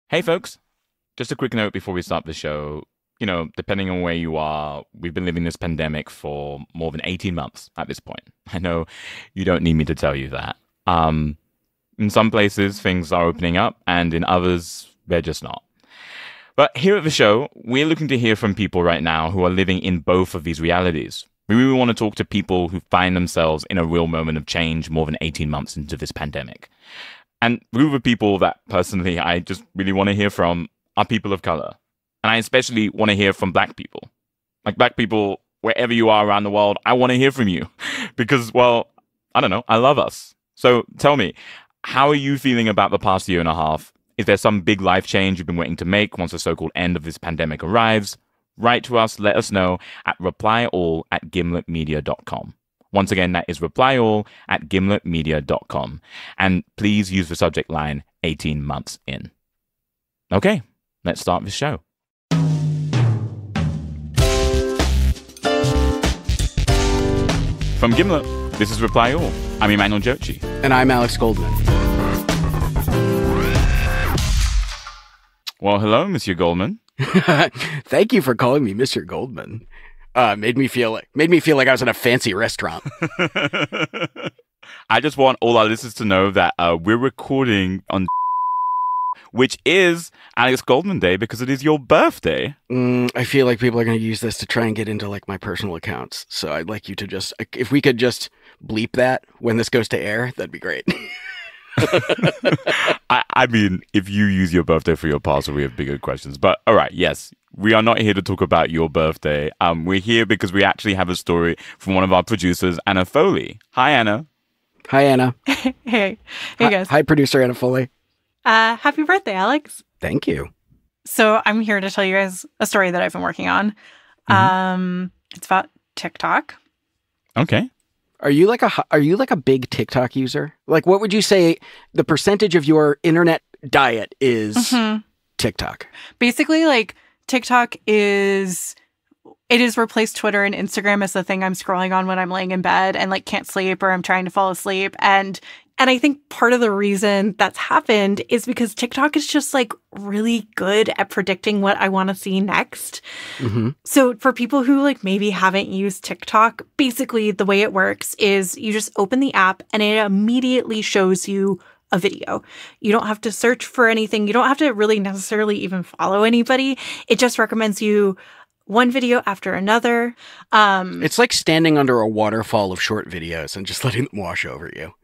Hey, folks. Just a quick note before we start the show. Depending on where you are, we've been living this pandemic for more than 18 months at this point. I know you don't need me to tell you that. In some places, things are opening up, and in others, they're just not. But here at the show, we're looking to hear from people right now who are living in both of these realities. We really want to talk to people who find themselves in a real moment of change more than 18 months into this pandemic. And through the people that personally I just really want to hear from are people of color. And I especially want to hear from Black people. Like Black people, wherever you are around the world, I want to hear from you. Because, well, I don't know, I love us. So tell me, how are you feeling about the past year and a half? Is there some big life change you've been waiting to make once the so-called end of this pandemic arrives? Write to us, let us know at replyall@gimletmedia.com. Once again, that is replyall@gimletmedia.com. And please use the subject line 18 months in. Okay, let's start the show. From Gimlet, this is Reply All. I'm Emmanuel Jochi. And I'm Alex Goldman. Well, hello, Monsieur Goldman. Thank you for calling me Mr. Goldman. Made me feel like I was in a fancy restaurant. I just want all our listeners to know that we're recording on which is Alex Goldman Day because it is your birthday. I feel like people are going to use this to try and get into like my personal accounts. So I'd like you to just, if we could just bleep that when this goes to air, that'd be great. I mean, if you use your birthday for your parcel, we have bigger questions. But all right, yes, we are not here to talk about your birthday. We're here because we actually have a story from one of our producers, Anna Foley. Hi, Anna. Hi, Anna. Hey guys. Hi, producer Anna Foley. Happy birthday, Alex. Thank you. So I'm here to tell you guys a story that I've been working on. It's about TikTok. Okay. Are you like a big TikTok user? Like, what would you say the percentage of your internet diet is TikTok? Basically, like TikTok is replaced Twitter and Instagram as the thing I'm scrolling on when I'm laying in bed and like can't sleep or I'm trying to fall asleep. And I think part of the reason that's happened is because TikTok is just like really good at predicting what I want to see next. So for people who like maybe haven't used TikTok, basically the way it works is you just open the app and it immediately shows you a video. You don't have to search for anything. You don't have to really necessarily even follow anybody. It just recommends you one video after another. It's like standing under a waterfall of short videos and just letting them wash over you.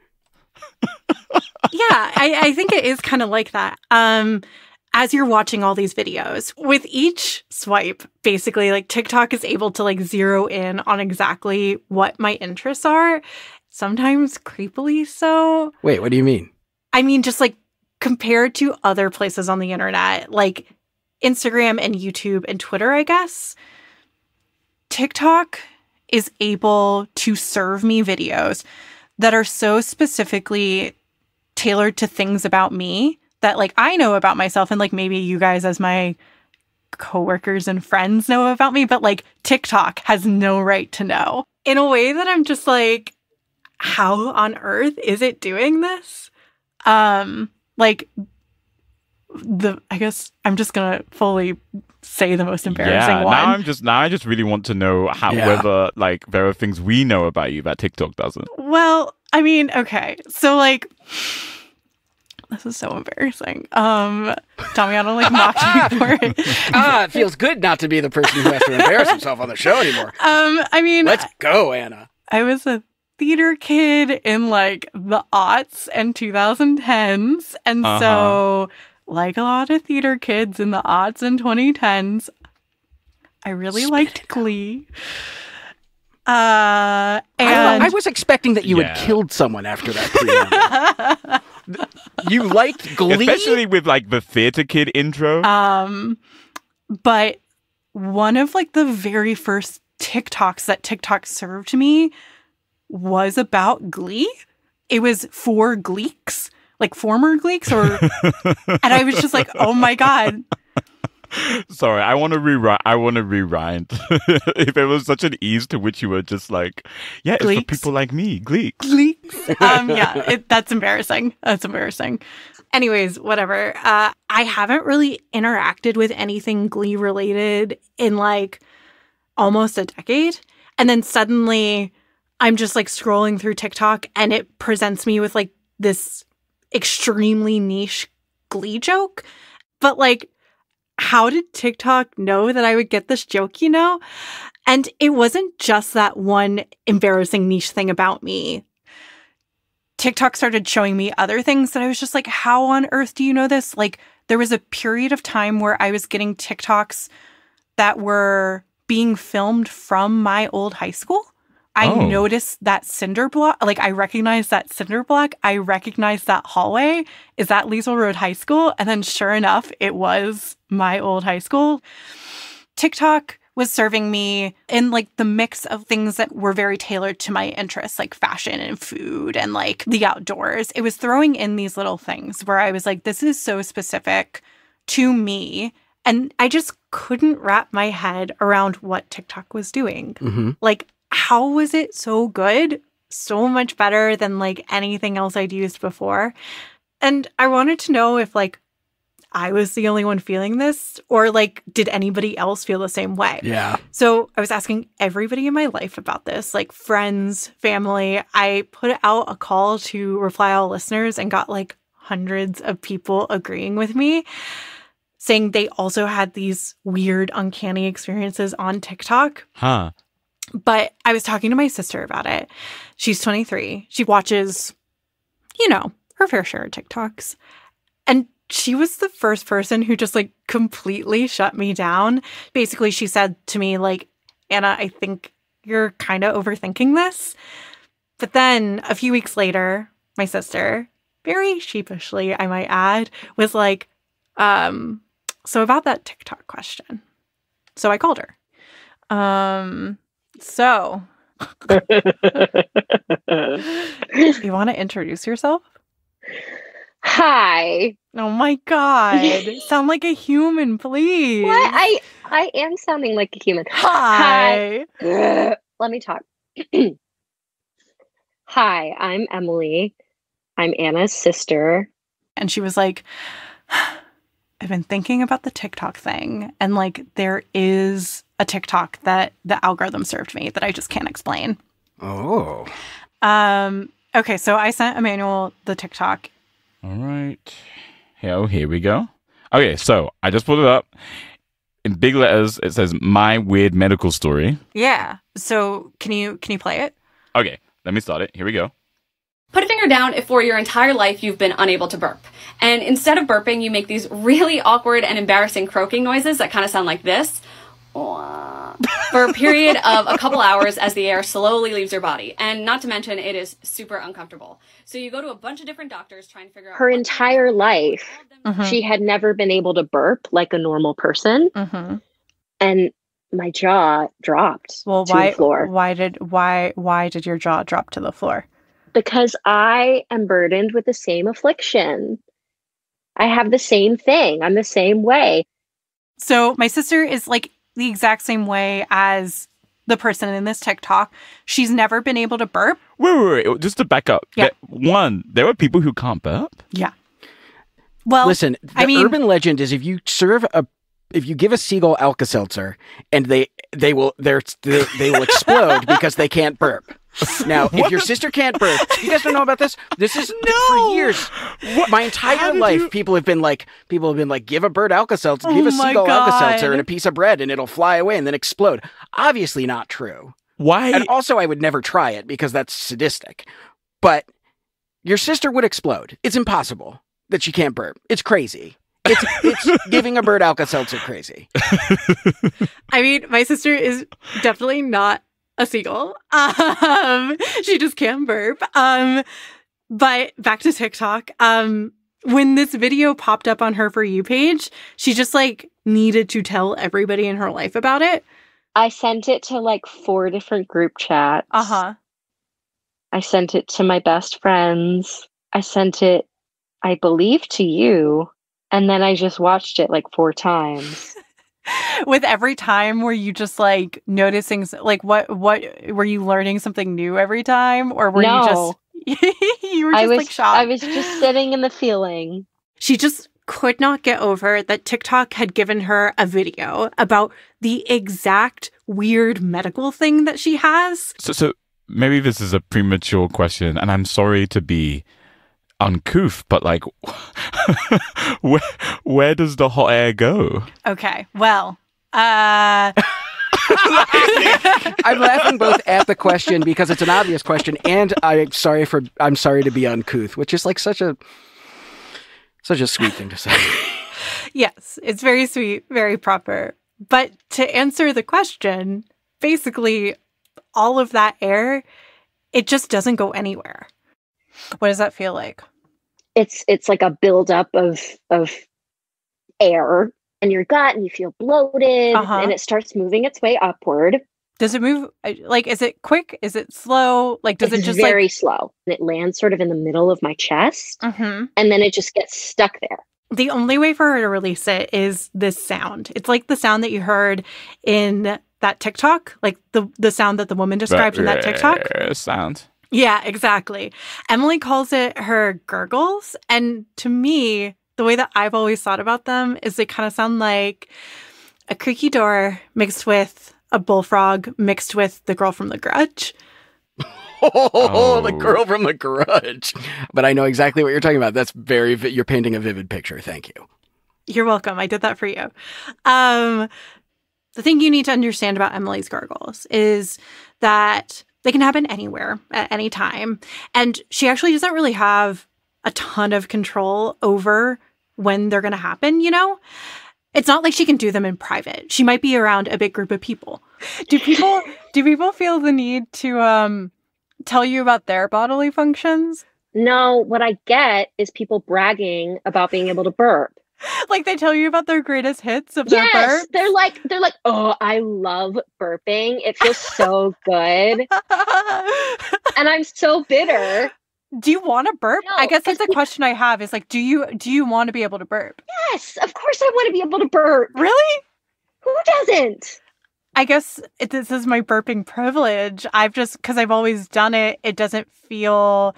Yeah, I think it is kind of like that. As you're watching all these videos, with each swipe, basically, like TikTok is able to like zero in on exactly what my interests are, sometimes creepily so. Wait, what do you mean? I mean, just like compared to other places on the internet, like Instagram and YouTube and Twitter, I guess, TikTok is able to serve me videos that are so specifically tailored to things about me that like I know about myself and like maybe you guys as my coworkers and friends know about me, but like TikTok has no right to know in a way that I'm just like, how on earth is it doing this? I guess I'm just gonna fully say the most embarrassing one. Now I just really want to know whether like there are things we know about you that TikTok doesn't. Well, I mean, okay, so like this is so embarrassing. Tell me how to like mock you for it. It feels good not to be the person who has to embarrass himself on the show anymore. I mean, let's go, Anna. I was a theater kid in like the aughts and 2010s, and so like a lot of theater kids in the aughts and 2010s, I really liked Glee. And I was expecting that you had killed someone after that preamble. You liked Glee? Especially with like the theater kid intro. But one of like the very first TikToks that TikTok served me was about Glee. It was for Gleeks, like former Gleeks, and I was just like, oh my God. Sorry, I want to rewind. If it was such an ease to which you were just like, yeah, Gleeks. It's for people like me, Gleeks. Yeah, that's embarrassing. That's embarrassing. Anyways, whatever. I haven't really interacted with anything Glee related in like almost a decade. And then suddenly I'm just like scrolling through TikTok and it presents me with like this extremely niche Glee joke. But like, how did TikTok know that I would get this joke, you know? And it wasn't just that one embarrassing niche thing about me. TikTok started showing me other things that I was just like, how on earth do you know this? Like, there was a period of time where I was getting TikToks that were being filmed from my old high school. I noticed that cinder block. Like, I recognized that cinder block. I recognized that hallway. Is that Liesel Road High School? And then sure enough, it was my old high school. TikTok was serving me in like the mix of things that were very tailored to my interests, like fashion and food and like the outdoors. It was throwing in these little things where I was like, this is so specific to me. And I just couldn't wrap my head around what TikTok was doing. Mm-hmm. Like, how was it so good? So much better than like anything else I'd used before. And I wanted to know if like I was the only one feeling this, or like, did anybody else feel the same way? Yeah. So I was asking everybody in my life about this, like friends, family. I put out a call to Reply All listeners and got like hundreds of people agreeing with me, saying they also had these weird, uncanny experiences on TikTok. Huh. But I was talking to my sister about it. She's 23. She watches, you know, her fair share of TikToks. And she was the first person who just like completely shut me down. Basically, she said to me, like, Anna, I think you're kind of overthinking this. But then a few weeks later, my sister, very sheepishly, I might add, was like, so about that TikTok question. So I called her. So you want to introduce yourself? Hi. Oh my God. Sound like a human, please. What? I am sounding like a human. Hi. Hi. Let me talk. Hi, I'm Emily. I'm Anna's sister. And she was like, I've been thinking about the TikTok thing. And like, there is a TikTok that the algorithm served me that I just can't explain. Oh. Okay, so I sent Emmanuel the TikTok. All right. Here we go. Okay, so I just pulled it up. In big letters, it says "My Weird Medical Story." Yeah. So can you play it? Okay, let me start it. Here we go. Put a finger down if for your entire life you've been unable to burp. And instead of burping, you make these really awkward and embarrassing croaking noises that kind of sound like this. For a period of a couple hours as the air slowly leaves your body. And not to mention, it is super uncomfortable. So you go to a bunch of different doctors trying to figure out... Her entire life, she had never been able to burp like a normal person. Mm-hmm. And my jaw dropped to the floor. Why did your jaw drop to the floor? Because I am burdened with the same affliction. I have the same thing. I'm the same way. So my sister is like the exact same way as the person in this TikTok. She's never been able to burp. Wait. Just to back up. Yeah. There are people who can't burp? Yeah. Well, listen, the urban legend is if you give a seagull Alka-Seltzer and they will explode because they can't burp. Now, if your sister can't burp, you guys don't know about this? This is for years. My entire life, people have been like, give a bird Alka-Seltzer, give a seagull Alka-Seltzer and a piece of bread and it'll fly away and then explode. Obviously not true. Why? And also, I would never try it because that's sadistic. But your sister would explode. It's impossible that she can't burp. It's crazy. It's giving a bird Alka-Seltzer crazy. I mean, my sister is definitely not a seagull. She just can't burp. But back to TikTok. When this video popped up on her For You page, she just like needed to tell everybody in her life about it. I sent it to like 4 different group chats. Uh-huh. I sent it to my best friends. I sent it, I believe, to you. And then I just watched it like 4 times. With every time were you just like noticing, like what were you learning something new every time, or were you just like shocked? I was just sitting in the feeling. She just could not get over that TikTok had given her a video about the exact weird medical thing that she has. So maybe this is a premature question, and I'm sorry to be uncouth, but like, where does the hot air go? Okay, well, I'm laughing both at the question because it's an obvious question, and I'm sorry to be uncouth, which is like such a sweet thing to say. Yes, it's very sweet, very proper. But to answer the question, basically, all of that air, it just doesn't go anywhere. What does that feel like? It's like a buildup of air in your gut, and you feel bloated, and it starts moving its way upward. Does it move? Like, is it quick? Is it slow? Like, does it just very slow? And it lands sort of in the middle of my chest, and then it just gets stuck there. The only way for her to release it is this sound. It's like the sound that you heard in that TikTok, like the sound that the woman described in that TikTok. Sound. Yeah, exactly. Emily calls it her gurgles. And to me, the way that I've always thought about them is they kind of sound like a creaky door mixed with a bullfrog mixed with the girl from The Grudge. Oh, the girl from The Grudge. But I know exactly what you're talking about. That's you're painting a vivid picture. Thank you. You're welcome. I did that for you. The thing you need to understand about Emily's gurgles is that they can happen anywhere at any time. And she actually doesn't really have a ton of control over when they're going to happen, you know? It's not like she can do them in private. She might be around a big group of people. Do people feel the need to tell you about their bodily functions? No, what I get is people bragging about being able to burp. Like they tell you about their greatest hits of their burps? Yes, they're like, oh, I love burping. It feels so good. And I'm so bitter. Do you want to burp? No, I guess that's a question I have is like, do you want to be able to burp? Yes, of course I want to be able to burp. Really? Who doesn't? I guess this is my burping privilege. Because I've always done it, it doesn't feel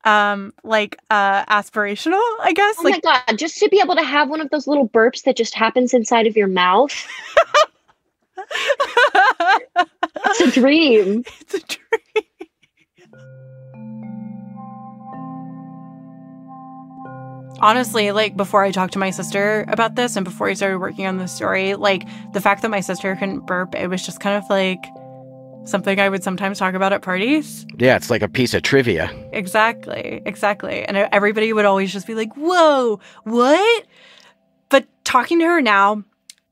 aspirational, I guess. Oh my God, just to be able to have one of those little burps that just happens inside of your mouth. It's a dream. It's a dream. Honestly, like before I talked to my sister about this and before I started working on this story, like the fact that my sister couldn't burp, it was just kind of like something I would sometimes talk about at parties. Yeah, it's like a piece of trivia. Exactly. And everybody would always just be like, whoa, what? But talking to her now,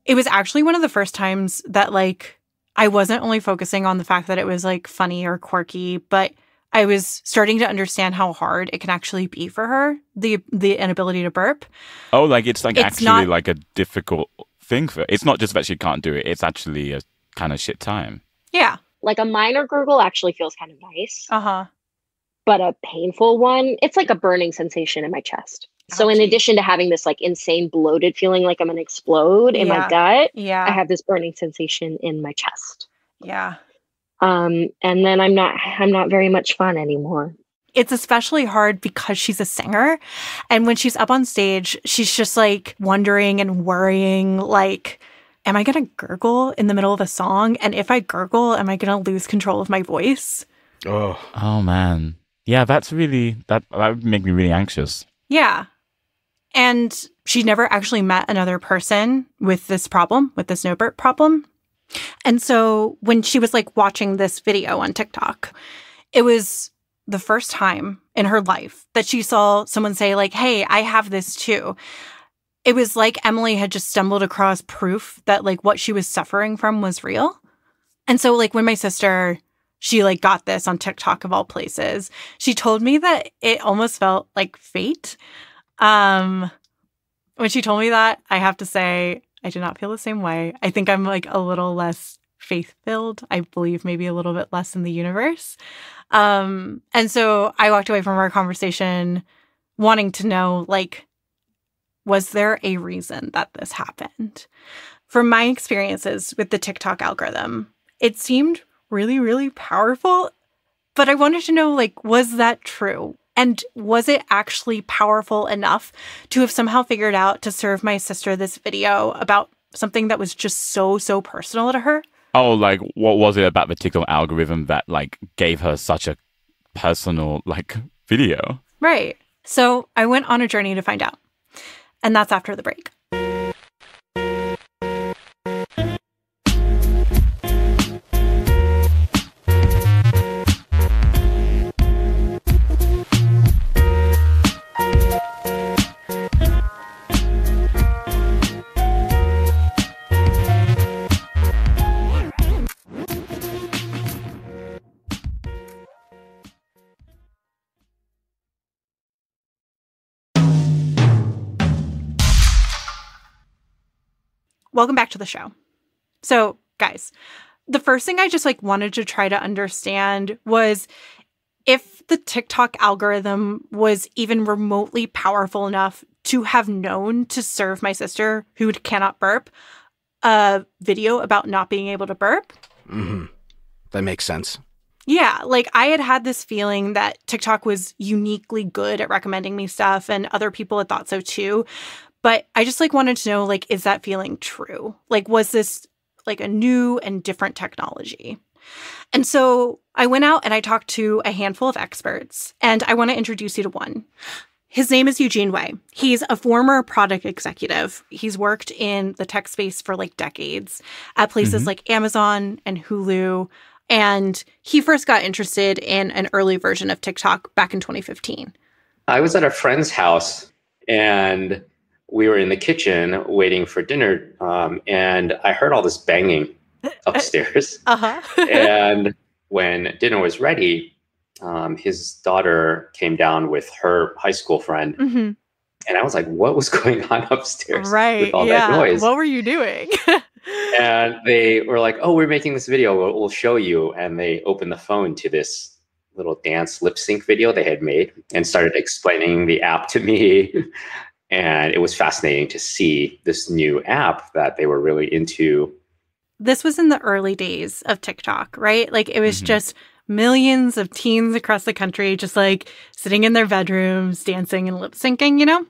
it was actually one of the first times that like I wasn't only focusing on the fact that it was like funny or quirky, but I was starting to understand how hard it can actually be for her, the inability to burp. Oh, like it's actually not, like a difficult thing for her. It's not just that she can't do it. It's actually a kind of shit time. Yeah. Like a minor gurgle actually feels kind of nice. Uh-huh. But a painful one, it's like a burning sensation in my chest. So in addition to having this like insane bloated feeling like I'm going to explode in my gut, I have this burning sensation in my chest. Yeah. And then I'm not very much fun anymore. It's especially hard because she's a singer. And when she's up on stage, she's just like wondering and worrying, like, am I going to gurgle in the middle of a song? And if I gurgle, am I going to lose control of my voice? Oh man. Yeah, that would make me really anxious. Yeah. And she never actually met another person with this problem, with this no burp problem. And so when she was like watching this video on TikTok, it was the first time in her life that she saw someone say like, hey, I have this too. It was like Emily had just stumbled across proof that like what she was suffering from was real. And so like when my sister, she like got this on TikTok of all places, she told me that it almost felt like fate. When she told me that, I have to say, I did not feel the same way. I think I'm like a little less faith-filled. I believe maybe a little bit less in the universe. And so I walked away from our conversation wanting to know, like, was there a reason that this happened? From my experiences with the TikTok algorithm, it seemed really, really powerful. But I wanted to know, like, was that true? And was it actually powerful enough to have somehow figured out to serve my sister this video about something that was just so personal to her? Oh, like, what was it about the TikTok algorithm that, like, gave her such a personal, like, video? Right. So I went on a journey to find out. And that's after the break. Welcome back to the show. So, guys, the first thing I just wanted to try to understand was if the TikTok algorithm was even remotely powerful enough to have known to serve my sister, who cannot burp, a video about not being able to burp. Mm-hmm. That makes sense. Yeah, I had this feeling that TikTok was uniquely good at recommending me stuff, and other people had thought so too. But I just wanted to know, is that feeling true? Was this a new and different technology? And so I went out and I talked to a handful of experts, and I want to introduce you to one. His name is Eugene Wei. He's a former product executive. He's worked in the tech space for decades at places like Amazon and Hulu. And he first got interested in an early version of TikTok back in 2015. I was at a friend's house and we were in the kitchen waiting for dinner, and I heard all this banging upstairs. And when dinner was ready, his daughter came down with her high school friend. And I was like, what was going on upstairs with all that noise? What were you doing? And they were like, oh, we're making this video. We'll show you. And they opened the phone to this little dance lip sync video they had made and started explaining the app to me. And it was fascinating to see this new app that they were really into. This was in the early days of TikTok, right? It was just millions of teens across the country just sitting in their bedrooms, dancing and lip syncing,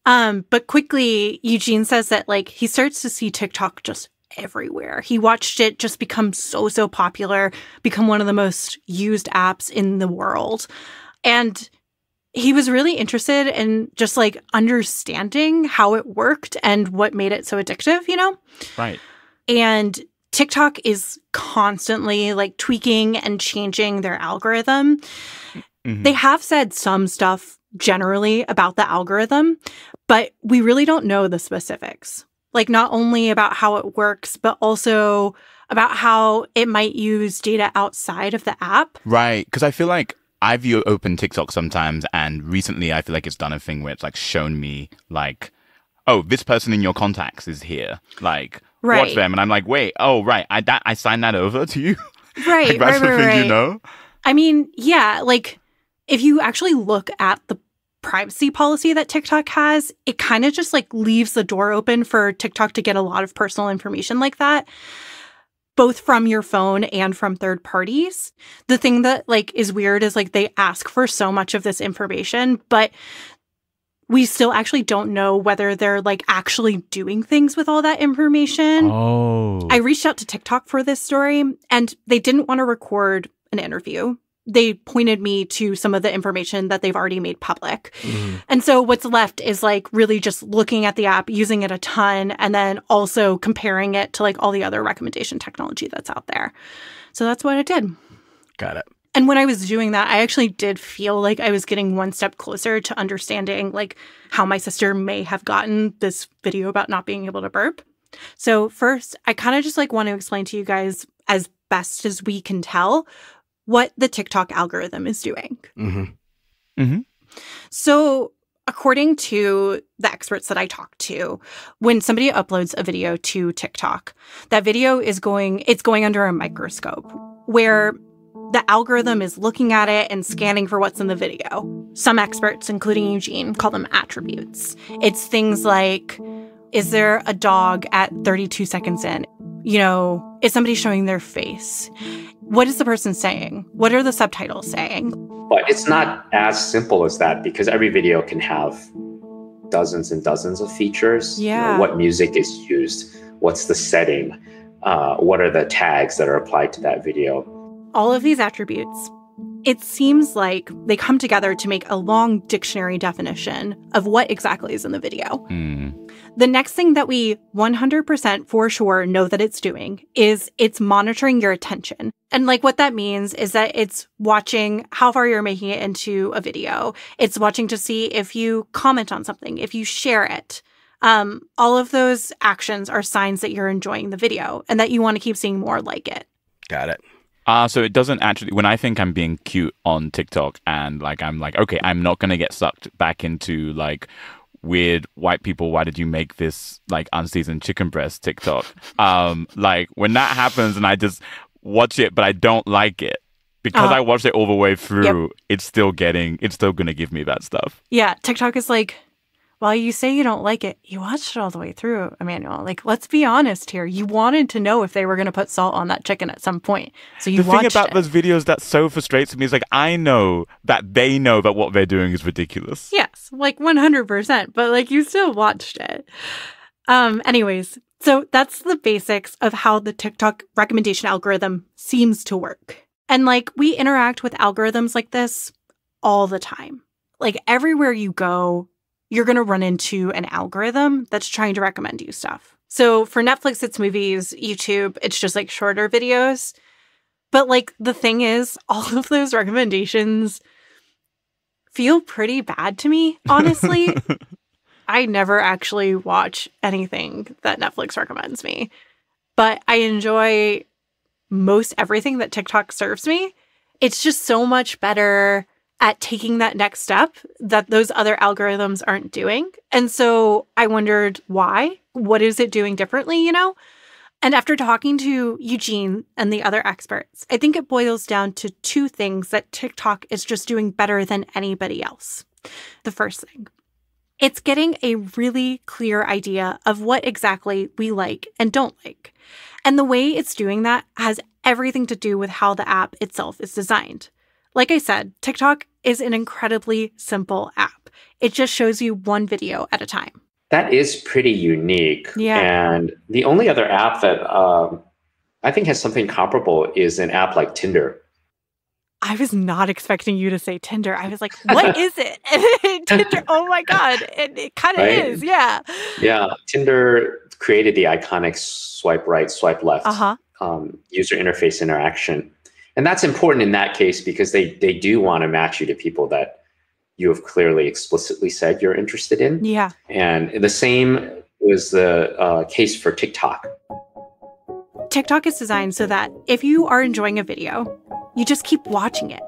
But quickly, Eugene says that he starts to see TikTok just everywhere. He watched it just become so popular, become one of the most used apps in the world. And he was really interested in just understanding how it worked and what made it so addictive, Right. And TikTok is constantly tweaking and changing their algorithm. They have said some stuff generally about the algorithm, but we really don't know the specifics. Not only about how it works, but also about how it might use data outside of the app. Right. Because I feel I've opened TikTok sometimes, and recently I feel it's done a thing where it's shown me oh, this person in your contacts is here. Watch them. And I'm wait, oh, right. I signed that over to you? Right, that's the thing you know? I mean, yeah, if you actually look at the privacy policy that TikTok has, it kind of just leaves the door open for TikTok to get a lot of personal information like that, both from your phone and from third parties. The thing that is weird is they ask for so much of this information, but we still actually don't know whether they're actually doing things with all that information. Oh. I reached out to TikTok for this story, and they didn't want to record an interview. They pointed me to some of the information that they've already made public. And so what's left is really just looking at the app, using it a ton, and then also comparing it to all the other recommendation technology that's out there. So that's what I did. Got it. And when I was doing that, I actually did feel like I was getting one step closer to understanding how my sister may have gotten this video about not being able to burp. So first, I kind of just want to explain to you guys as best as we can tell what the TikTok algorithm is doing. So according to the experts that I talked to, when somebody uploads a video to TikTok, that video is going under a microscope where the algorithm is looking at it and scanning for what's in the video. Some experts, including Eugene, call them attributes. It's things like, is there a dog at 32 seconds in? Is somebody showing their face? What is the person saying? What are the subtitles saying? But it's not as simple as that because every video can have dozens and dozens of features. Yeah. What music is used? What's the setting? What are the tags that are applied to that video? All of these attributes, it seems like they come together to make a long dictionary definition of what exactly is in the video. The next thing that we 100% for sure know that it's doing is it's monitoring your attention. And like what that means is that it's watching how far you're making it into a video. It's watching to see if you comment on something, if you share it. All of those actions are signs that you're enjoying the video and that you want to keep seeing more like it. Got it. So it doesn't actually, when I think I'm being cute on TikTok and like, I'm like, okay, I'm not going to get sucked back into like weird white people, why did you make this like unseasoned chicken breast TikTok? Like when that happens and I just watch it, but I don't like it because I watched it all the way through, it's still going to give me that stuff. Yeah. TikTok is like, while you say you don't like it, you watched it all the way through, Emmanuel. Like, let's be honest here. You wanted to know if they were going to put salt on that chicken at some point. So you watched it. The thing about those videos that so frustrates me is like, I know that they know that what they're doing is ridiculous. Yes, like 100%. But like, you still watched it. Anyways, so that's the basics of how the TikTok recommendation algorithm seems to work. And like, we interact with algorithms like this all the time. Like, everywhere you go, you're going to run into an algorithm that's trying to recommend you stuff. So for Netflix, it's movies. YouTube, it's just like shorter videos. But like the thing is, all of those recommendations feel pretty bad to me, honestly. I never actually watch anything that Netflix recommends me. But I enjoy most everything that TikTok serves me. It's just so much better at taking that next step that those other algorithms aren't doing. And so I wondered why? What is it doing differently, you know? And after talking to Eugene and the other experts, I think it boils down to two things that TikTok is just doing better than anybody else. The first thing, it's getting a really clear idea of what exactly we like and don't like. And the way it's doing that has everything to do with how the app itself is designed. Like I said, TikTok is an incredibly simple app. It just shows you one video at a time. That is pretty unique. Yeah. And the only other app that I think has something comparable is an app like Tinder. I was not expecting you to say Tinder. I was like, what is it? Tinder, oh my God. It kind of is, yeah. Yeah, Tinder created the iconic swipe right, swipe left user interface interaction. And that's important in that case because they do want to match you to people that you have clearly explicitly said you're interested in. Yeah. And the same was the case for TikTok. TikTok is designed so that if you are enjoying a video, you just keep watching it.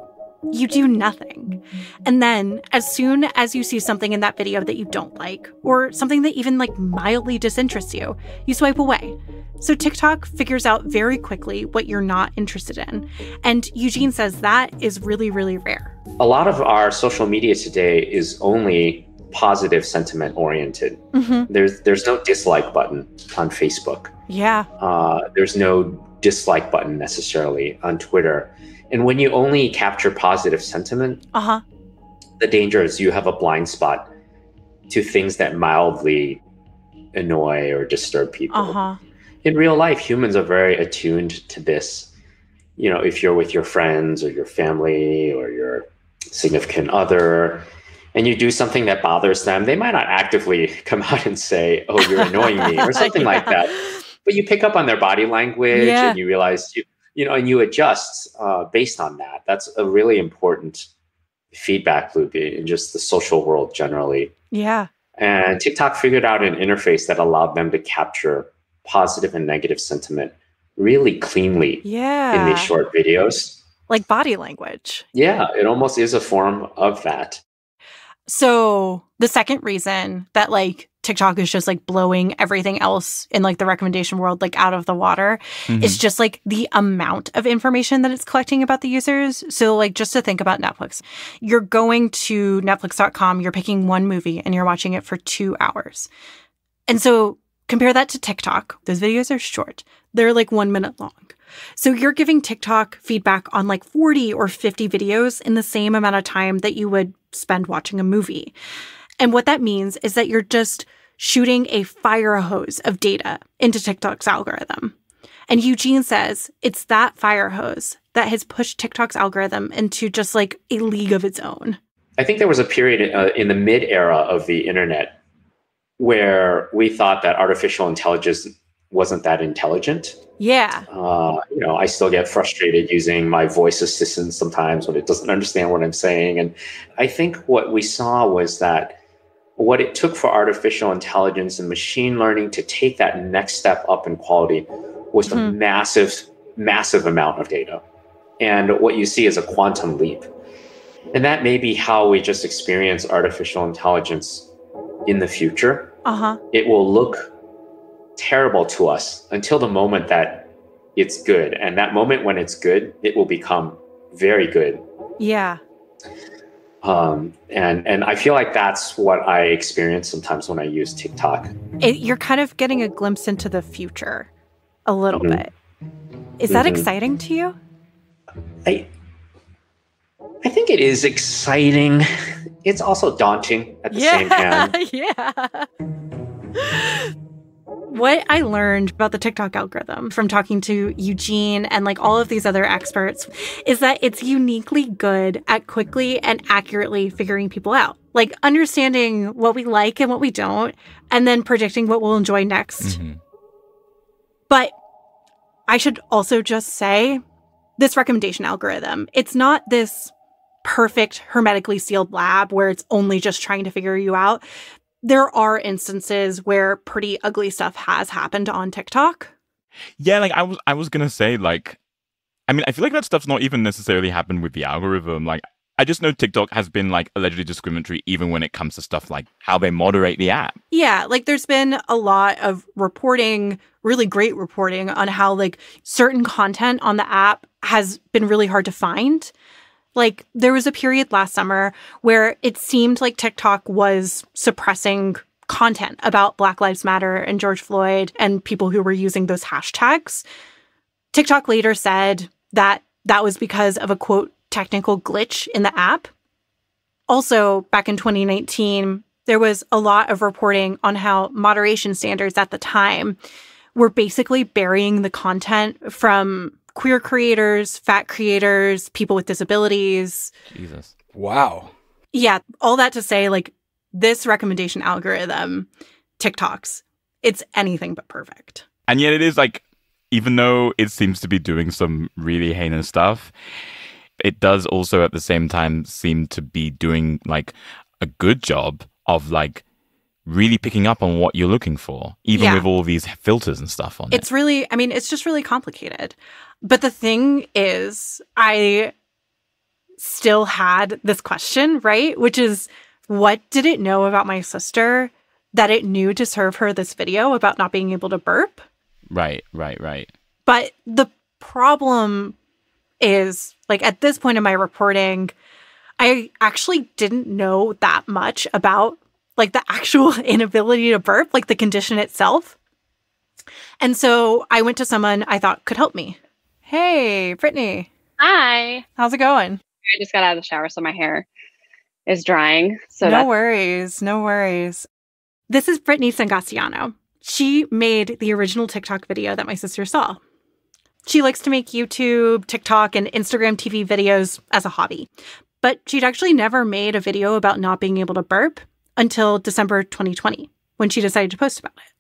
You do nothing. And then as soon as you see something in that video that you don't like, or something that even like mildly disinterests you, you swipe away. So TikTok figures out very quickly what you're not interested in. And Eugene says that is really, really rare. A lot of our social media today is only positive sentiment oriented. Mm-hmm. There's no dislike button on Facebook. Yeah. There's no dislike button necessarily on Twitter. And when you only capture positive sentiment, the danger is you have a blind spot to things that mildly annoy or disturb people. In real life, humans are very attuned to this. You know, if you're with your friends or your family or your significant other, and you do something that bothers them, they might not actively come out and say, "Oh, you're annoying me," or something like that. But you pick up on their body language and you realize and you adjust based on that. That's a really important feedback loop in just the social world generally. Yeah. And TikTok figured out an interface that allowed them to capture positive and negative sentiment really cleanly in these short videos. Like body language. Yeah, it almost is a form of that. So the second reason that like TikTok is just like blowing everything else in like the recommendation world like out of the water is just like the amount of information that it's collecting about the users. So like just to think about Netflix, you're going to netflix.com, you're picking one movie and you're watching it for 2 hours. And so Compare that to TikTok. Those videos are short. They're like 1 minute long. So you're giving TikTok feedback on like 40 or 50 videos in the same amount of time that you would spend watching a movie. And what that means is that you're just shooting a fire hose of data into TikTok's algorithm. And Eugene says it's that fire hose that has pushed TikTok's algorithm into just like a league of its own. I think there was a period in the mid-era of the internet where we thought that artificial intelligence wasn't that intelligent. Yeah. I still get frustrated using my voice assistant sometimes when it doesn't understand what I'm saying. And I think what we saw was that what it took for artificial intelligence and machine learning to take that next step up in quality was a massive, massive amount of data. And what you see is a quantum leap. And that may be how we just experience artificial intelligence in the future. It will look terrible to us until the moment that it's good. And that moment when it's good, it will become very good. Yeah. And I feel like that's what I experience sometimes when I use TikTok. You're kind of getting a glimpse into the future a little bit. Is that exciting to you? I think it is exciting. It's also daunting at the same time. Yeah. What I learned about the TikTok algorithm from talking to Eugene and like all of these other experts is that it's uniquely good at quickly and accurately figuring people out. Like understanding what we like and what we don't, and then predicting what we'll enjoy next. But I should also just say this recommendation algorithm, it's not this perfect hermetically sealed lab where it's only just trying to figure you out. There are instances where pretty ugly stuff has happened on TikTok. Yeah, like I was gonna say, like, I mean, I feel like that stuff's not even necessarily happened with the algorithm. Like, I just know TikTok has been like allegedly discriminatory even when it comes to stuff like how they moderate the app. Yeah, like there's been a lot of reporting, really great reporting on how like certain content on the app has been really hard to find. Like, there was a period last summer where it seemed like TikTok was suppressing content about Black Lives Matter and George Floyd and people who were using those hashtags. TikTok later said that that was because of a, quote, technical glitch in the app. Also, back in 2019, there was a lot of reporting on how moderation standards at the time were basically burying the content from queer creators, fat creators, people with disabilities. Jesus. Wow. Yeah, all that to say, like, this recommendation algorithm, TikTok's, it's anything but perfect. And yet it is like, even though it seems to be doing some really heinous stuff, it does also at the same time seem to be doing like a good job of like really picking up on what you're looking for, even with all these filters and stuff on it. It's really, I mean, it's just really complicated. But the thing is, I still had this question, right? Which is, what did it know about my sister that it knew to serve her this video about not being able to burp? Right. But the problem is, like, at this point in my reporting, I actually didn't know that much about, like, the actual inability to burp, like the condition itself. And so I went to someone I thought could help me. Hey, Brittany. Hi. How's it going? I just got out of the shower, so my hair is drying. So no worries. This is Brittany Sangaciano. She made the original TikTok video that my sister saw. She likes to make YouTube, TikTok, and Instagram TV videos as a hobby. But she'd actually never made a video about not being able to burp until December 2020, when she decided to post about it.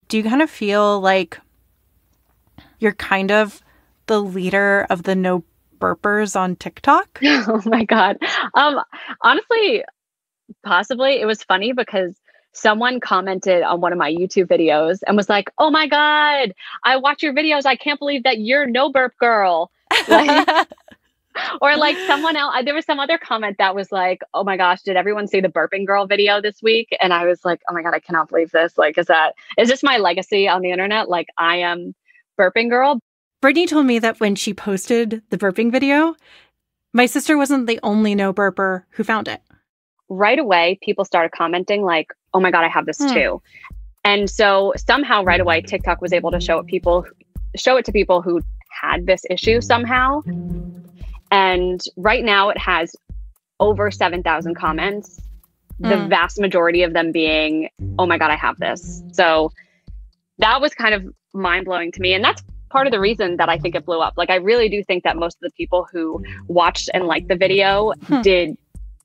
Do you kind of feel like you're kind of the leader of the no burpers on TikTok? Oh my God. Honestly, possibly. It was funny because someone commented on one of my YouTube videos and was like, "Oh my God, I watch your videos. I can't believe that you're no burp girl." Like, or like someone else, there was some other comment that was like, "Oh my gosh, did everyone see the burping girl video this week?" And I was like, "Oh my God, I cannot believe this. Like, is this my legacy on the internet? Like, I am burping girl." Brittany told me that when she posted the burping video, my sister wasn't the only no burper who found it. Right away, people started commenting like, "Oh my God, I have this too." And so somehow right away, TikTok was able to show it to people who had this issue somehow. And right now it has over 7,000 comments. The vast majority of them being, oh my God, I have this. So that was kind of mind blowing to me. And that's part of the reason that I think it blew up. Like, I really do think that most of the people who watched and liked the video did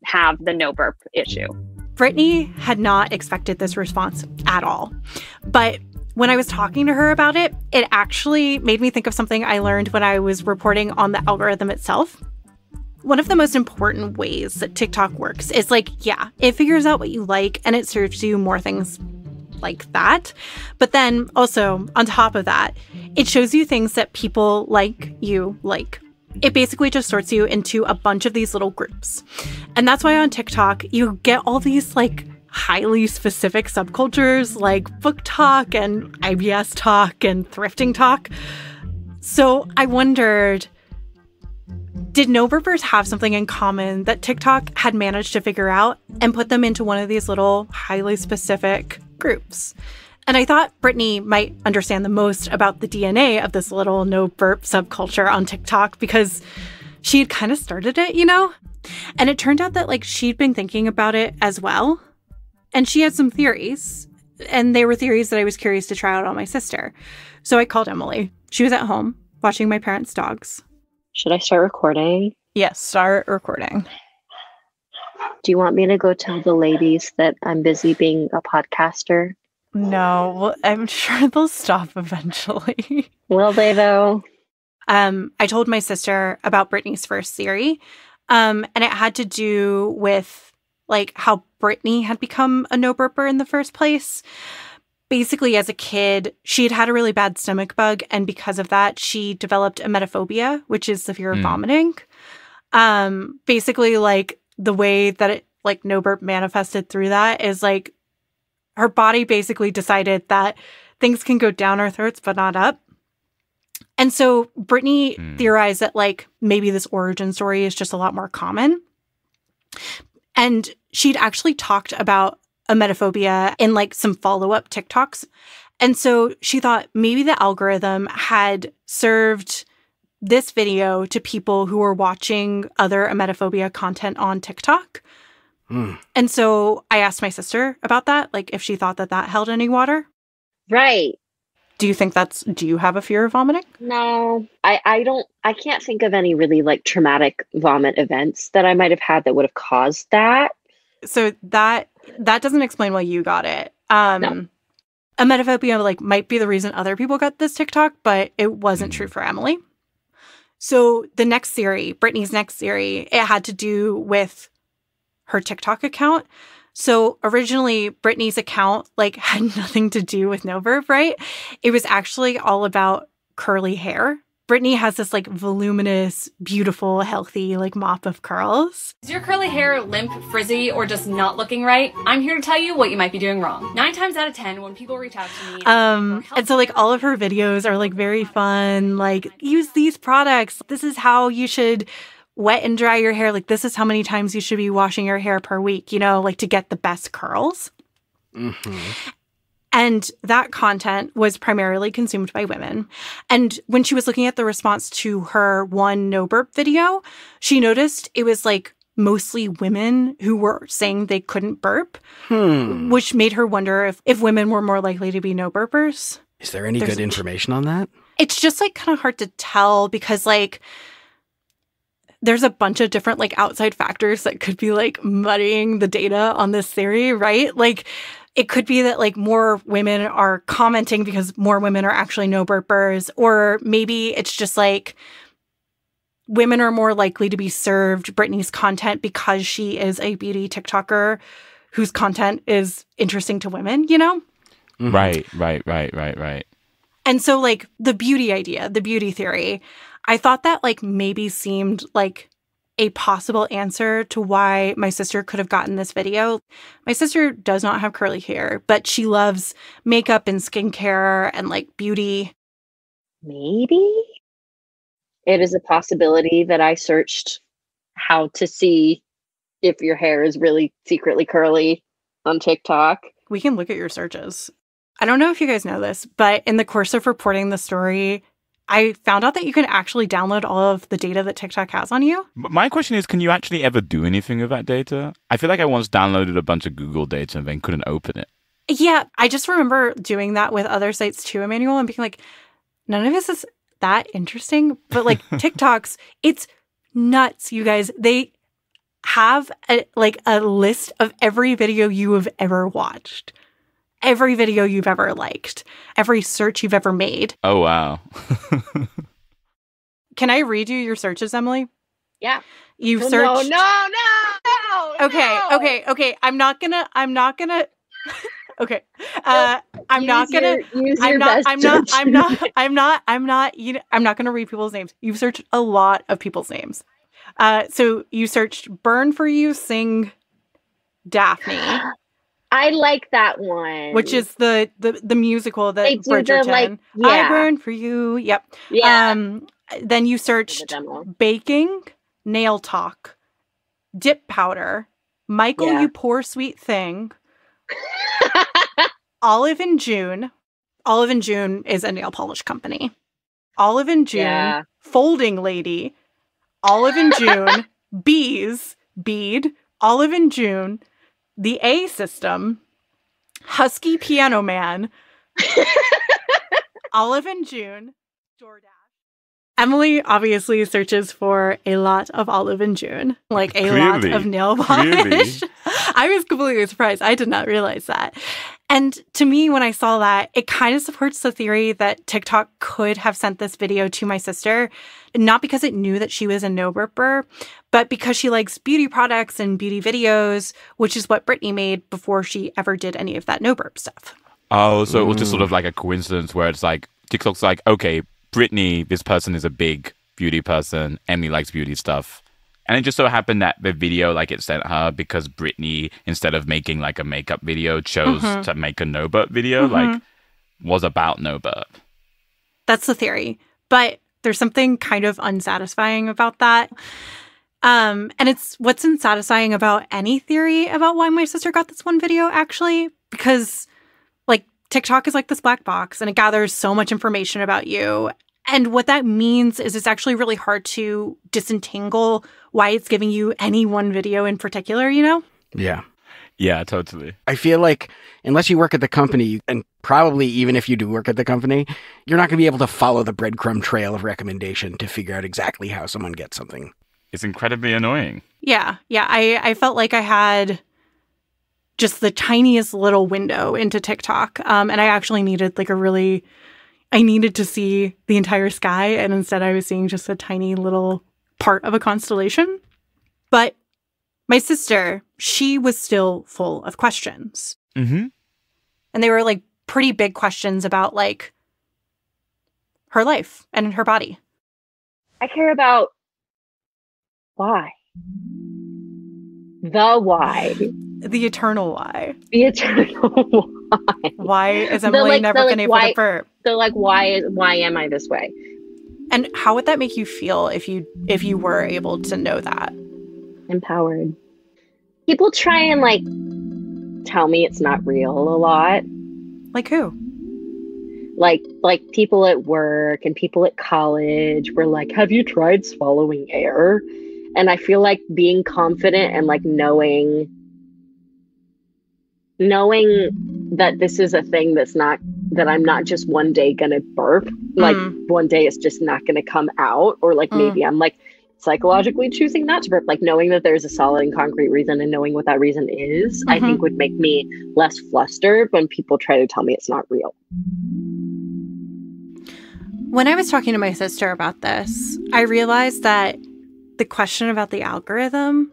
have the no burp issue. Brittany had not expected this response at all. But when I was talking to her about it, it actually made me think of something I learned when I was reporting on the algorithm itself. One of the most important ways that TikTok works is like, yeah, it figures out what you like and it serves you more things like that. But then also on top of that, it shows you things that people like you like. It basically just sorts you into a bunch of these little groups. And that's why on TikTok, you get all these like highly specific subcultures like book talk and IBS talk and thrifting talk. So I wondered, did no burpers have something in common that TikTok had managed to figure out and put them into one of these little highly specific groups? And I thought Brittany might understand the most about the DNA of this little no burp subculture on TikTok because she had kind of started it, you know? And it turned out that like she'd been thinking about it as well. And she had some theories. And they were theories that I was curious to try out on my sister. So I called Emily. She was at home watching my parents' dogs. Should I start recording? Yes, start recording. Do you want me to go tell the ladies that I'm busy being a podcaster? No, well, I'm sure they'll stop eventually. Will they, though? I told my sister about Brittany's first theory, and it had to do with like how Brittany had become a no burper in the first place. Basically, as a kid, she had had a really bad stomach bug, and because of that, she developed emetophobia, which is the fear of vomiting. Basically, like the way that it like no burp manifested through that is like her body basically decided that things can go down our throats, but not up. And so Brittany theorized that like maybe this origin story is just a lot more common. And she'd actually talked about emetophobia in like some follow-up TikToks. And so she thought maybe the algorithm had served this video to people who were watching other emetophobia content on TikTok. And so I asked my sister about that, like if she thought that that held any water. Right. Do you have a fear of vomiting? No, I can't think of any really like traumatic vomit events that I might have had that would have caused that. So that doesn't explain why you got it. No. Emetophobia like might be the reason other people got this TikTok, but it wasn't true for Emily. So the next theory, Brittany's next theory, it had to do with her TikTok account. So originally Brittany's account like had nothing to do with no burp, right? It was actually all about curly hair. Brittany has this like voluminous, beautiful, healthy like mop of curls. Is your curly hair limp, frizzy, or just not looking right? I'm here to tell you what you might be doing wrong. 9 times out of 10, when people reach out to me, and so like all of her videos are like very fun. Like, use these products. This is how you should wet and dry your hair. Like, this is how many times you should be washing your hair per week, you know, like to get the best curls. And that content was primarily consumed by women. And when she was looking at the response to her one no burp video, she noticed it was like mostly women who were saying they couldn't burp, which made her wonder if women were more likely to be no burpers. Is there any good information on that? It's just like kind of hard to tell because like there's a bunch of different like outside factors that could be like muddying the data on this theory, right? Like it could be that like more women are commenting because more women are actually no burpers, or maybe it's just like women are more likely to be served Brittany's content because she is a beauty TikToker whose content is interesting to women, you know? Right. And so like the beauty idea, the beauty theory, I thought that like maybe seemed like a possible answer to why my sister could have gotten this video. My sister does not have curly hair, but she loves makeup and skincare and like beauty. Maybe it is a possibility that I searched how to see if your hair is really secretly curly on TikTok. We can look at your searches. I don't know if you guys know this, but in the course of reporting the story, I found out that you can actually download all of the data that TikTok has on you. My question is, can you actually ever do anything with that data? I feel like I once downloaded a bunch of Google data and then couldn't open it. Yeah, I just remember doing that with other sites too, Emmanuel, and being like, none of this is that interesting. But like TikTok's, it's nuts, you guys. They have a list of every video you have ever watched, every video you've ever liked, every search you've ever made. Oh, wow. Can I read you your searches, Emily? Yeah. You've searched. No. Okay. I'm not gonna. Okay. I'm not gonna read people's names. You've searched a lot of people's names. So you searched "Burn for You," "Sing," "Daphne." I like that one. Which is the musical that Bridgerton. I burn for you. Yep. Yeah. Then you searched baking, nail talk, dip powder, Michael, you poor sweet thing. Olive in June. Olive in June is a nail polish company. Olive in June, folding lady, Olive in June, bees, bead, Olive in June, the A system, husky piano man, Olive in June, DoorDash. Emily obviously searches for a lot of Olive in June, like a lot of nail polish. I was completely surprised. I did not realize that. And to me, when I saw that, it kind of supports the theory that TikTok could have sent this video to my sister, not because it knew that she was a no-burper, but because she likes beauty products and beauty videos, which is what Brittany made before she ever did any of that no-burp stuff. Oh, so it was just sort of like a coincidence where it's like, TikTok's like, okay, Brittany, this person is a big beauty person. Emily likes beauty stuff. And it just so happened that the video, like, it sent her because Brittany, instead of making, like, a makeup video, chose to make a no-burp video, like, was about no-burp. That's the theory. But there's something kind of unsatisfying about that. And it's what's unsatisfying about any theory about why my sister got this one video, actually, because, like, TikTok is like this black box, and it gathers so much information about you. And what that means is it's actually really hard to disentangle why it's giving you any one video in particular, you know? Yeah. Yeah, totally. I feel like unless you work at the company, and probably even if you do work at the company, you're not going to be able to follow the breadcrumb trail of recommendation to figure out exactly how someone gets something. It's incredibly annoying. Yeah. I felt like I had just the tiniest little window into TikTok. And I actually needed I needed to see the entire sky, and instead I was seeing just a tiny little part of a constellation. But my sister, she was still full of questions. Mm-hmm. And they were like pretty big questions about like her life and her body. I care about why. The why. The eternal why. The eternal why. Why is Emily never been able to burp? So like, why am I this way? And how would that make you feel if you were able to know that? Empowered. People try and like tell me it's not real a lot. Like who? Like people at work and people at college were like, have you tried swallowing air? And I feel like being confident and like knowing that this is a thing that I'm not just one day gonna burp, like one day it's just not gonna come out, or like maybe I'm like psychologically choosing not to burp, like knowing that there's a solid and concrete reason and knowing what that reason is, I think would make me less flustered when people try to tell me it's not real. When I was talking to my sister about this, I realized that the question about the algorithm,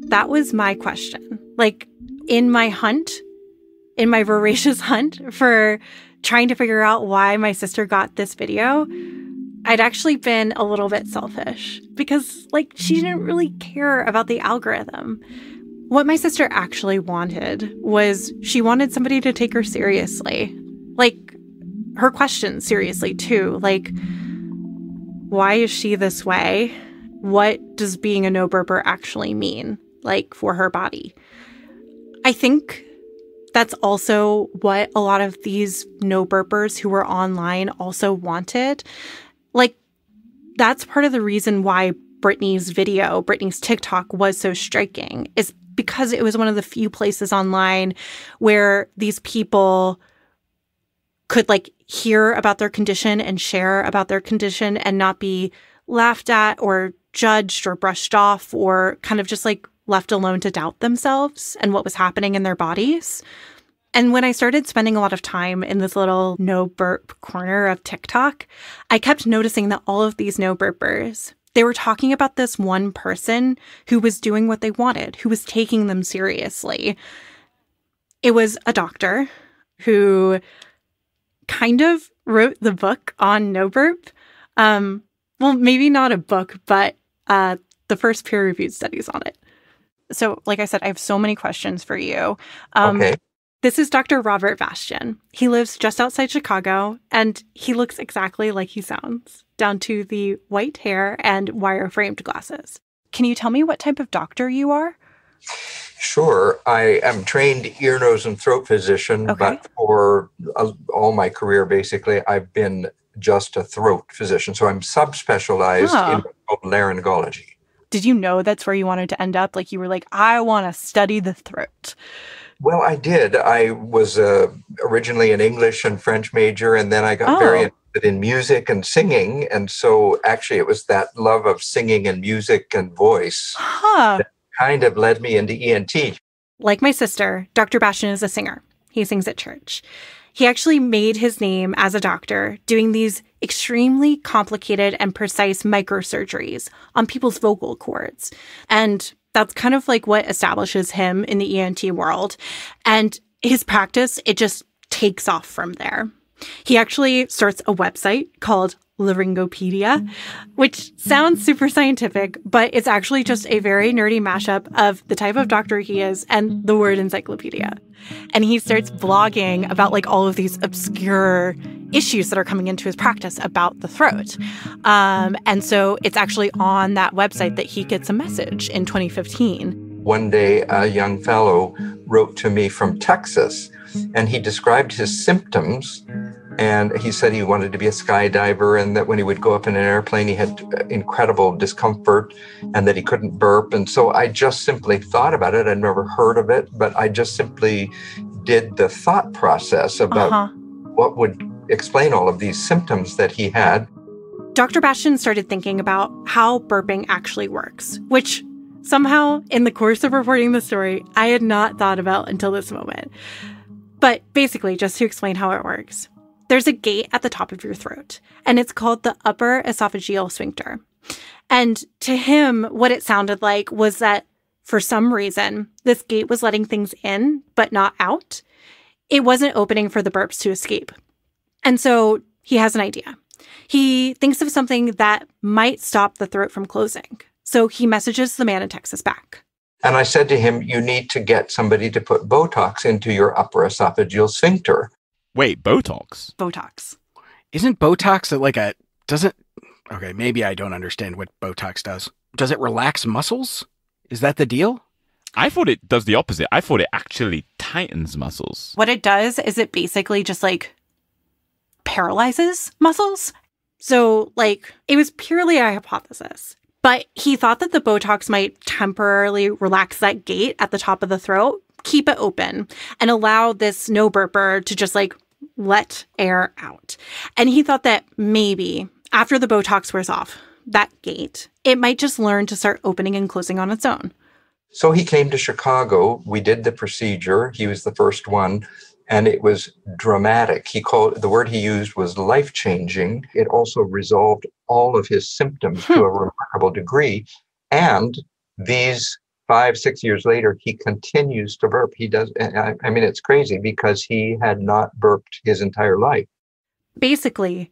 that was my question. Like, in my voracious hunt for trying to figure out why my sister got this video, I'd actually been a little bit selfish because, like, she didn't really care about the algorithm. What my sister actually wanted was she wanted somebody to take her seriously. Like, her questions seriously, too. Like, why is she this way? What does being a no-burper actually mean, like, for her body? I think that's also what a lot of these no burpers who were online also wanted. Like, that's part of the reason why Britney's TikTok was so striking, is because it was one of the few places online where these people could like hear about their condition and share about their condition and not be laughed at or judged or brushed off or kind of just like left alone to doubt themselves and what was happening in their bodies. And when I started spending a lot of time in this little no burp corner of TikTok, I kept noticing that all of these no burpers, they were talking about this one person who was doing what they wanted, who was taking them seriously. It was a doctor who kind of wrote the book on no burp. Well, maybe not a book, but the first peer-reviewed studies on it. So, like I said, I have so many questions for you. Okay. This is Dr. Robert Bastian. He lives just outside Chicago, and he looks exactly like he sounds, down to the white hair and wire-framed glasses. Can you tell me what type of doctor you are? Sure. I am trained ear, nose, and throat physician, but for all my career, basically, I've been just a throat physician. So I'm subspecialized in laryngology. Did you know that's where you wanted to end up? Like, you were like, I want to study the throat. Well, I did. I was originally an English and French major, and then I got very interested in music and singing. And so actually it was that love of singing and music and voice that kind of led me into ENT. Like my sister, Dr. Bastian is a singer. He sings at church. He actually made his name as a doctor doing these extremely complicated and precise microsurgeries on people's vocal cords. And that's kind of like what establishes him in the ENT world. And his practice, it just takes off from there. He actually starts a website called Laryngopedia, which sounds super scientific, but it's actually just a very nerdy mashup of the type of doctor he is and the word encyclopedia. And he starts blogging about like all of these obscure issues that are coming into his practice about the throat. And so it's actually on that website that he gets a message in 2015. One day, a young fellow wrote to me from Texas, and he described his symptoms. And he said he wanted to be a skydiver, and that when he would go up in an airplane, he had incredible discomfort and that he couldn't burp. And so I just simply thought about it. I'd never heard of it, but I just simply did the thought process about what would explain all of these symptoms that he had. Dr. Bastian started thinking about how burping actually works, which somehow in the course of reporting the story, I had not thought about until this moment. But basically, just to explain how it works. There's a gate at the top of your throat, and it's called the upper esophageal sphincter. And to him, what it sounded like was that for some reason, this gate was letting things in, but not out. It wasn't opening for the burps to escape. And so he has an idea. He thinks of something that might stop the throat from closing. So he messages the man in Texas back. And I said to him, you need to get somebody to put Botox into your upper esophageal sphincter. Wait, Botox? Botox. Isn't Botox like a... Doesn't... Okay, maybe I don't understand what Botox does. Does it relax muscles? Is that the deal? I thought it does the opposite. I thought it actually tightens muscles. What it does is it basically just like paralyzes muscles. So like it was purely a hypothesis. But he thought that the Botox might temporarily relax that gate at the top of the throat, keep it open, and allow this no burper to just like let air out. And he thought that maybe after the Botox wears off, that gate, it might just learn to start opening and closing on its own. So he came to Chicago. We did the procedure. He was the first one, and it was dramatic. The word he used was life-changing. It also resolved all of his symptoms to a remarkable degree. And these 5-6 years later, he continues to burp. He does. I mean, it's crazy because he had not burped his entire life. Basically,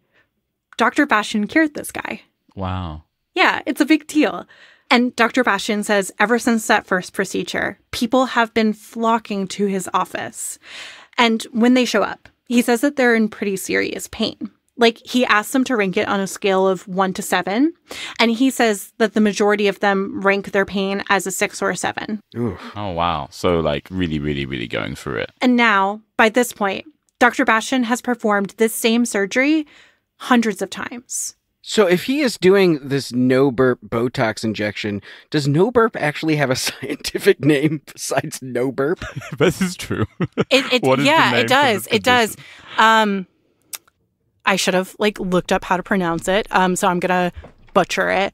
Dr. Bastian cured this guy. Wow. Yeah, it's a big deal. And Dr. Bastian says ever since that first procedure, people have been flocking to his office. And when they show up, he says that they're in pretty serious pain. Like, he asked them to rank it on a scale of 1 to 7. And he says that the majority of them rank their pain as a 6 or a 7. Ooh. Oh, wow. So, like, really, really, really going through it. And now, by this point, Dr. Bastian has performed this same surgery hundreds of times. So if he is doing this no-burp Botox injection, does no-burp actually have a scientific name besides no-burp? This is true. It does. It does. I should have looked up how to pronounce it. So I'm gonna butcher it.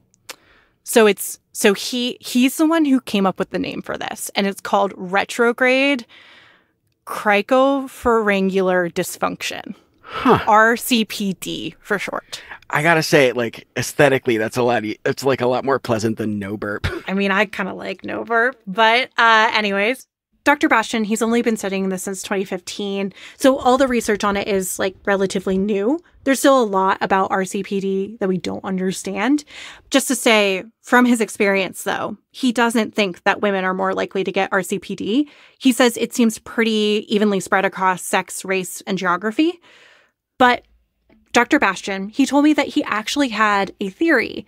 So he's the one who came up with the name for this, and it's called retrograde cricopharyngeal dysfunction. Huh. RCPD for short. I gotta say, aesthetically, it's a lot more pleasant than no burp. I mean, I kind of like no burp, but anyways, Dr. Bastian, he's only been studying this since 2015, so all the research on it is relatively new. There's still a lot about RCPD that we don't understand. Just to say, from his experience, though, he doesn't think that women are more likely to get RCPD. He says it seems pretty evenly spread across sex, race, and geography. But Dr. Bastian, he told me that he actually had a theory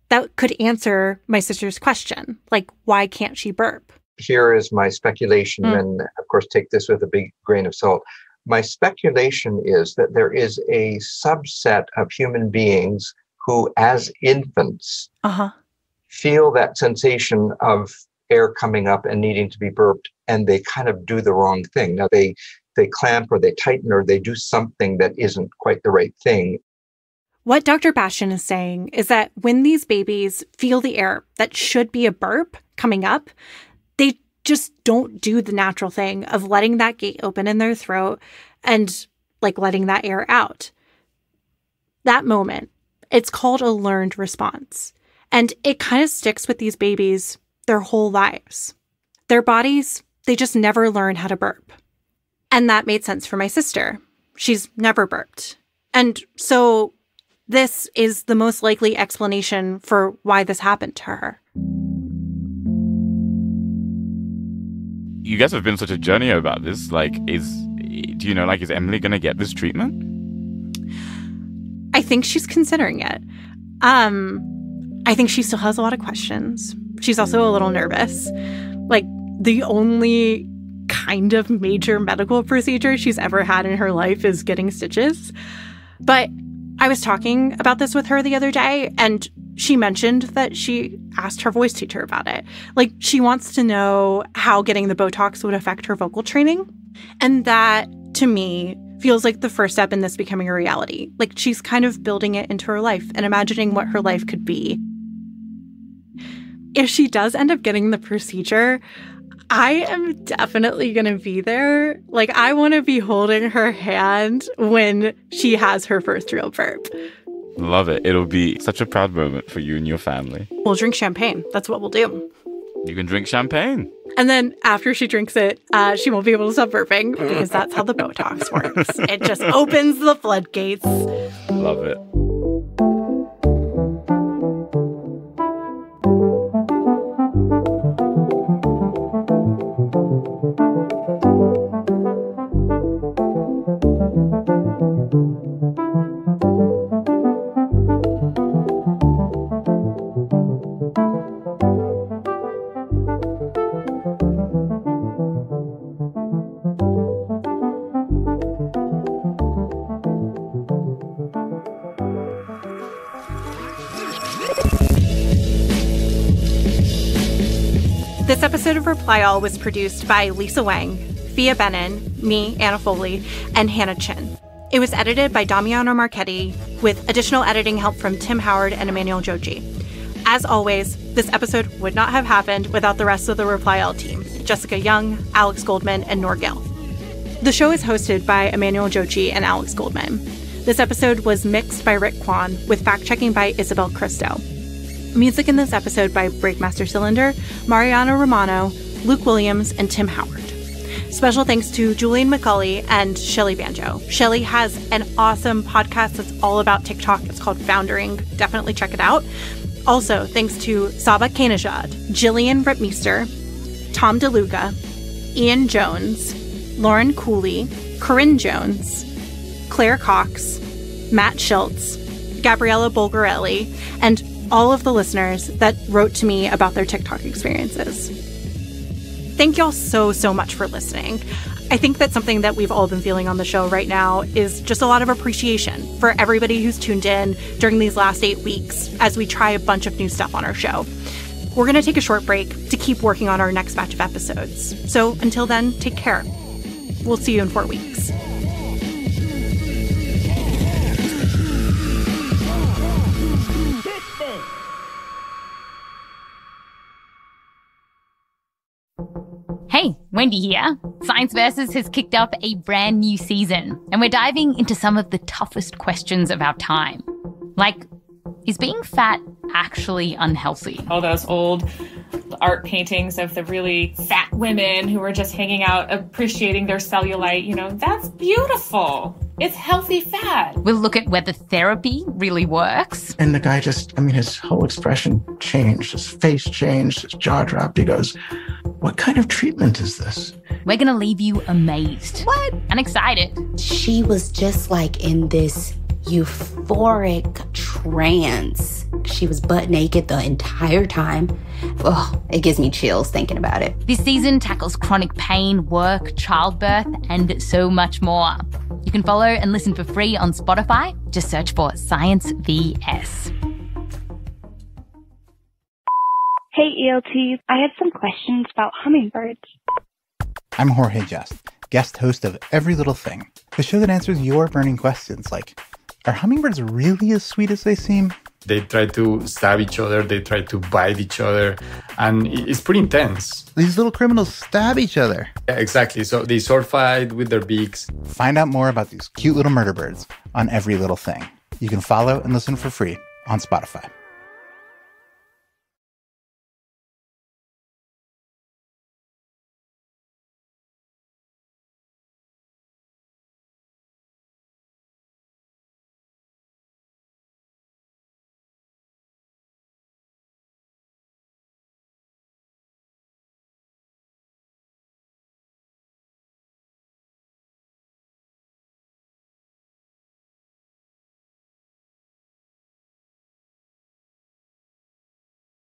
that could answer my sister's question, why can't she burp? Here is my speculation, and of course, take this with a big grain of salt. My speculation is that there is a subset of human beings who, as infants, feel that sensation of air coming up and needing to be burped, and they kind of do the wrong thing. Now, they clamp or they tighten or they do something that isn't quite the right thing. What Dr. Bastian is saying is that when these babies feel the air that should be a burp coming up, they just don't do the natural thing of letting that gate open in their throat and letting that air out. That moment, it's called a learned response. And it kind of sticks with these babies their whole lives. Their bodies, they just never learn how to burp. And that made sense for my sister. She's never burped. And so this is the most likely explanation for why this happened to her. You guys have been such a journey about this. Do you know, is Emily going to get this treatment? I think she's considering it. I think she still has a lot of questions. She's also a little nervous. The only kind of major medical procedure she's ever had in her life is getting stitches. But I was talking about this with her the other day, and she mentioned that she asked her voice teacher about it. She wants to know how getting the Botox would affect her vocal training. And that, to me, feels like the first step in this becoming a reality. She's kind of building it into her life and imagining what her life could be. If she does end up getting the procedure, I am definitely going to be there. I want to be holding her hand when she has her first real burp. Love it. It'll be such a proud moment for you and your family. We'll drink champagne. That's what we'll do. You can drink champagne. And then after she drinks it, she won't be able to stop burping because that's how the Botox works. It just opens the floodgates. Love it. This episode of Reply All was produced by Lisa Wang, Fia Benin, me, Anna Foley, and Hannah Chin. It was edited by Damiano Marchetti, with additional editing help from Tim Howard and Emmanuel Joji. As always, this episode would not have happened without the rest of the Reply All team, Jessica Young, Alex Goldman, and Noor Gill. The show is hosted by Emmanuel Joji and Alex Goldman. This episode was mixed by Rick Kwan, with fact-checking by Isabel Cristo. Music in this episode by Breakmaster Cylinder, Mariano Romano, Luke Williams, and Tim Howard. Special thanks to Julian McCauley and Shelly Banjo. Shelly has an awesome podcast that's all about TikTok. It's called Foundering. Definitely check it out. Also, thanks to Saba Kanejad, Jillian Ripmeister, Tom DeLuca, Ian Jones, Lauren Cooley, Corinne Jones, Claire Cox, Matt Schultz, Gabriella Bulgarelli, and all of the listeners that wrote to me about their TikTok experiences. Thank y'all so, so much for listening. I think that something that we've all been feeling on the show right now is just a lot of appreciation for everybody who's tuned in during these last 8 weeks as we try a bunch of new stuff on our show. We're going to take a short break to keep working on our next batch of episodes. So until then, take care. We'll see you in 4 weeks. Hey, Wendy here. Science Versus has kicked up a brand new season, and we're diving into some of the toughest questions of our time. Like, is being fat actually unhealthy? All those old art paintings of the really fat women who were just hanging out, appreciating their cellulite, you know, that's beautiful. It's healthy fat. We'll look at whether therapy really works. And the guy just, his whole expression changed. His face changed, his jaw dropped. He goes, "What kind of treatment is this?" We're going to leave you amazed. What? And excited. She was just like in this euphoric trance. She was butt naked the entire time. Oh, it gives me chills thinking about it. This season tackles chronic pain, work, childbirth, and so much more. You can follow and listen for free on Spotify. Just search for Science VS. Hey, ELTs. I had some questions about hummingbirds. I'm Jorge Just, guest host of Every Little Thing, the show that answers your burning questions like, are hummingbirds really as sweet as they seem? They try to stab each other, they try to bite each other, and it's pretty intense. These little criminals stab each other. Yeah, exactly. So they sword fight with their beaks. Find out more about these cute little murder birds on Every Little Thing. You can follow and listen for free on Spotify.